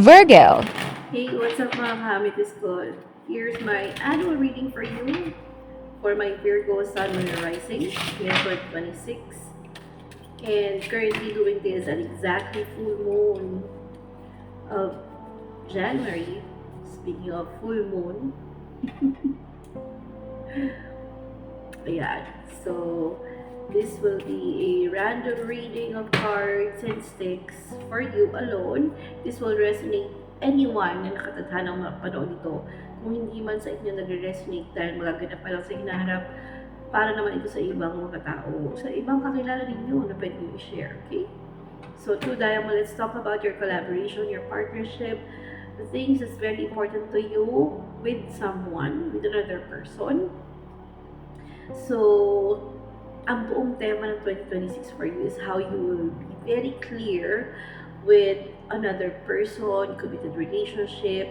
Virgo. Hey, what's up mga ka-Amethyst ko? Here's my annual reading for you for my Virgo Sun, Moon, and Rising, November 26. And currently doing this at exactly full moon of January. Speaking of full moon, ayan. So, this will be a random reading of cards and sticks for you alone. This will resonate anyone na nakatadhanang mapanood ito. Kung hindi man sa inyo nagre-resonate dahil magaganap pa lang sa hinaharap, para naman ito sa ibang mga tao, sa ibang kakilala ninyo na pwede nyo i-share, okay? So, True Diamond, let's talk about your collaboration, your partnership, the things that's very important to you with someone, with another person. So, ang buong tema ng 2026 for you is how you will be very clear with another person, committed relationship,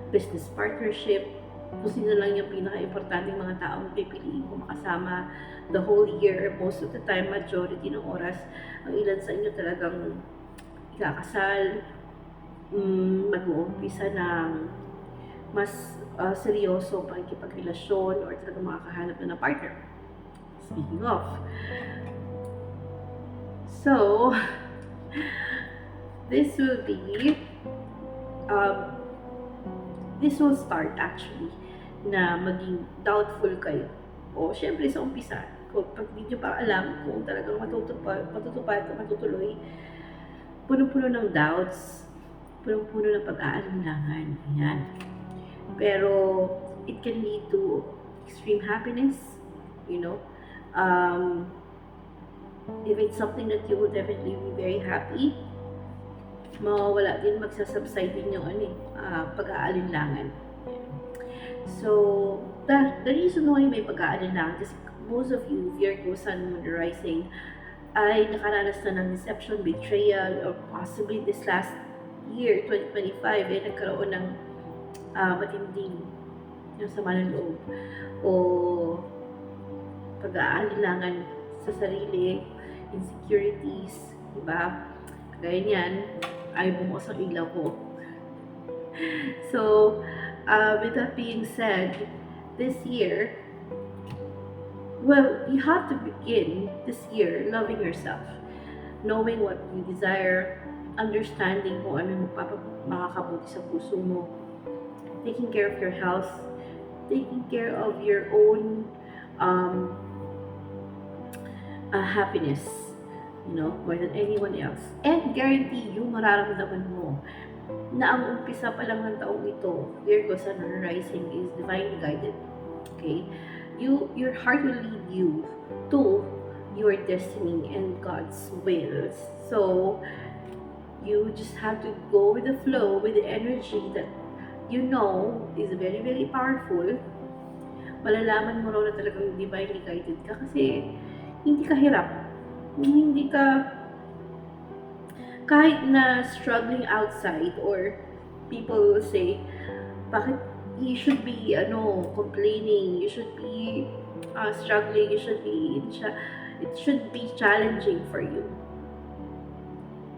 business partnership, kung sino lang yung pinaka-importanting mga taong pipiliin mo makasama the whole year. Most of the time, majority ng oras, ang ilan sa inyo talagang ikakasal, mag-uumpisa ng mas seryoso pakikipagrelasyon or talagang makakahanap na ng partner. Speaking of. So, this will be, this will start actually na maging doubtful kayo. O, syempre sa umpisa, kung pag hindi nyo pa alam kung talagang matutupad o matutuloy, puno-puno ng doubts, puno-puno ng pag-aalinlangan. Ayan. Pero, it can lead to extreme happiness, you know. If it's something that you will definitely be very happy, mawawala din, magsasubside din yung pag-aalinlangan. So, the reason why may pag-aalinlangan, kasi most of you, Virgo, Sun, Moon, Rising, ay nakaranas na ng deception, betrayal, or possibly this last year, 2025, ay nagkaroon ng matinding yung sama ng loob o pag-aalinlangan sa sarili, insecurities, diba? Kaya niyan, ay bumukas ang ilaw ko. So, with that being said, this year, well, you have to begin this year loving yourself, knowing what you desire, understanding kung ano makakabuti sa puso mo, taking care of your health, taking care of your own happiness, you know, more than anyone else. And guarantee you, mararamdaman mo na ang umpisa pa lang ng taong ito, Virgo, Sun, or Rising, is divinely guided. Okay? Your heart will lead you to your destiny and God's will. So, you just have to go with the flow, with the energy that you know is very, very powerful. Malalaman mo raw na talagang divinely guided ka kasi hindi ka hirap. Hindi ka, kahit na struggling outside or people will say, bakit you should be complaining, you should be struggling, it should be challenging for you.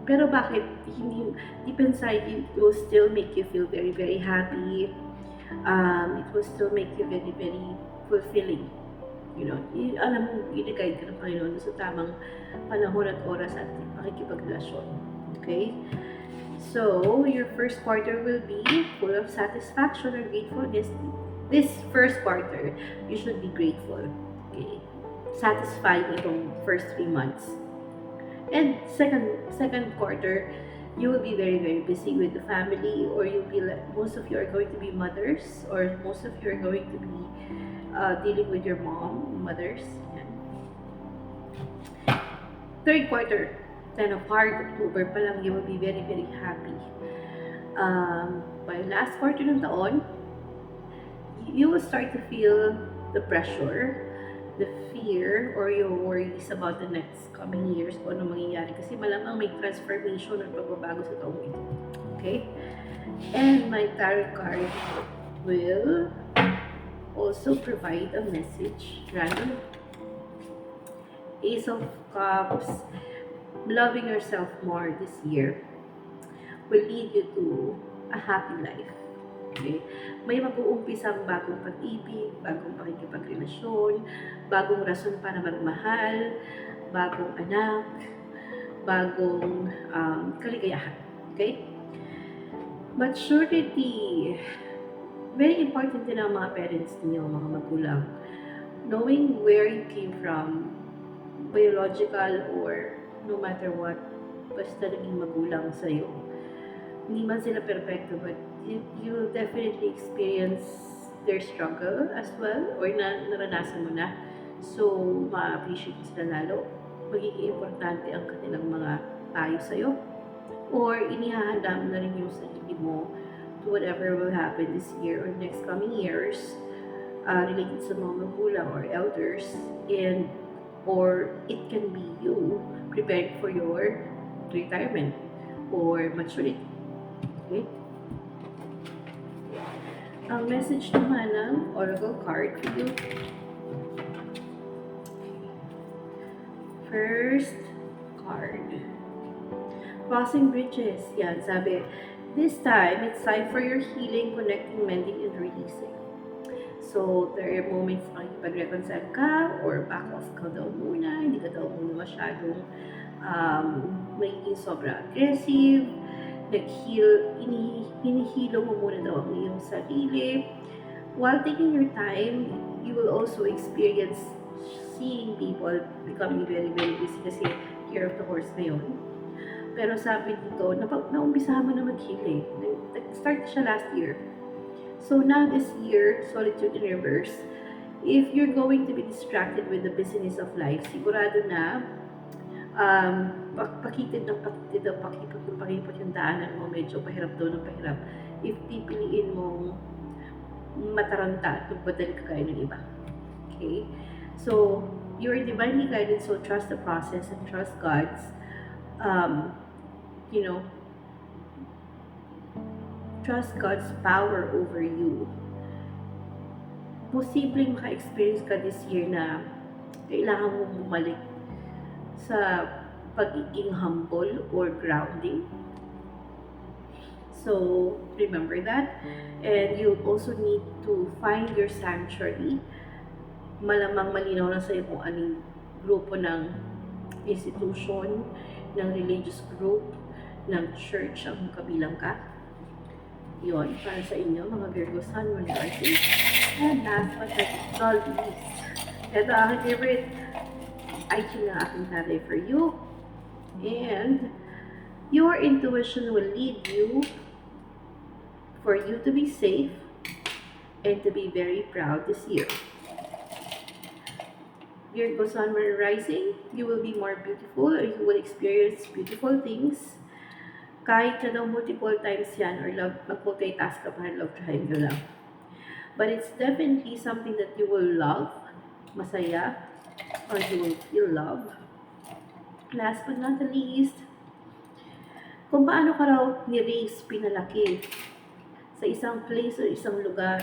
Pero bakit hindi, deep inside you, it will still make you feel very, very happy. It will still make you very, very fulfilling. You know, alam mo, i-guide ka ng Panginoon sa tamang panahon at oras at pakikipagrelasyon. Okay? So, your first quarter will be full of satisfaction or gratefulness. This first quarter, you should be grateful. Okay? Satisfied itong first 3 months. And second quarter, you will be very, very busy with the family, or you'll be like, most of you are going to be mothers, or most of you are going to be dealing with your mothers. Third quarter, 10 of Hearts, October pa lang, you will be very, very happy. By last quarter ng taon, you will start to feel the pressure, the fear, or your worries about the next coming years kung ano mangyayari. Kasi malamang may transformation or pagbabago sa taong ito. Okay? And my tarot card will also provide a message, random. Ace of Cups, loving yourself more this year. will lead you to a happy life. Okay? May mag-uumpisang bagong pag-ibig, bagong pakikipagrelasyon, bagong rason para magmahal, bagong anak, bagong kaligayahan. Okay? Maturity. Very important din ang mga parents niyo, mga magulang. Knowing where you came from, biological or no matter what, basta naging magulang sa'yo. Hindi man sila perfecto, but you will definitely experience their struggle as well, or naranasan mo na. So, ma-appreciate mo sila lalo. Magiging importante ang kanilang mga payo sa'yo. Or inihahanda mo na rin yung sarili mo to whatever will happen this year or next coming years related sa mga magulang or elders, and or it can be you preparing for your retirement or maturity. Okay? Ang message naman ng oracle card for you. First card. Crossing bridges. Yan, sabi, this time, it's time for your healing, connecting, mending, and releasing. So, there are moments na pag-reconcile ka or back off ka daw muna, hindi ka daw muna masyadong magiging sobra aggressive, nag-heal, hinihilo mo muna daw ang iyong sarili. While taking your time, you will also experience seeing people becoming very, very busy kasi year of the horse ngayon. Pero sabi dito, naumpisahan mo na mag-heal eh. Nag-start siya last year. So now this year, solitude in reverse, if you're going to be distracted with the business of life, sigurado na pakitid yung daanan mo, medyo pahirap daw ng pahirap. If pipiliin mong mataranta at magpadali ka kaya ng iba. Okay? So, you're divinely guided, so trust the process and trust God's, trust God's power over you. Posibleng maka-experience ka this year na kailangan mong bumalik sa pagiging humble or grounding. So, remember that. And you also need to find your sanctuary. Malamang malinaw na sa'yo kung anong grupo ng institution, ng religious group, ng church ang kabilang ka. Yun, para sa inyo, mga Virgo Sun, Moon, Rising. And last but not least, ito ang favorite item na aking tatay for you. And your intuition will lead you for you to be safe and to be very proud this year. Virgo Sun, Moon, Rising, you will be more beautiful, or you will experience beautiful things. Kahit na daw multiple times yan, or mag-multitask ka pa, love triangle lang. But it's definitely something that you will love, masaya, or you will feel love. Last but not the least, kung paano ka raw ni-raise, pinalaki sa isang place or isang lugar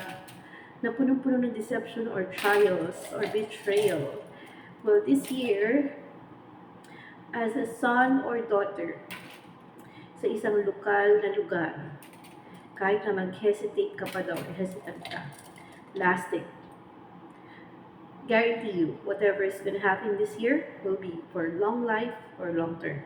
na punong-puno ng deception or trials or betrayal. Well, this year, as a son or daughter, sa isang lokal na lugar, kahit na mag-hesitate ka pa daw, hesitant ka, lasting. Guarantee you, whatever is going to happen this year will be for long life or long term.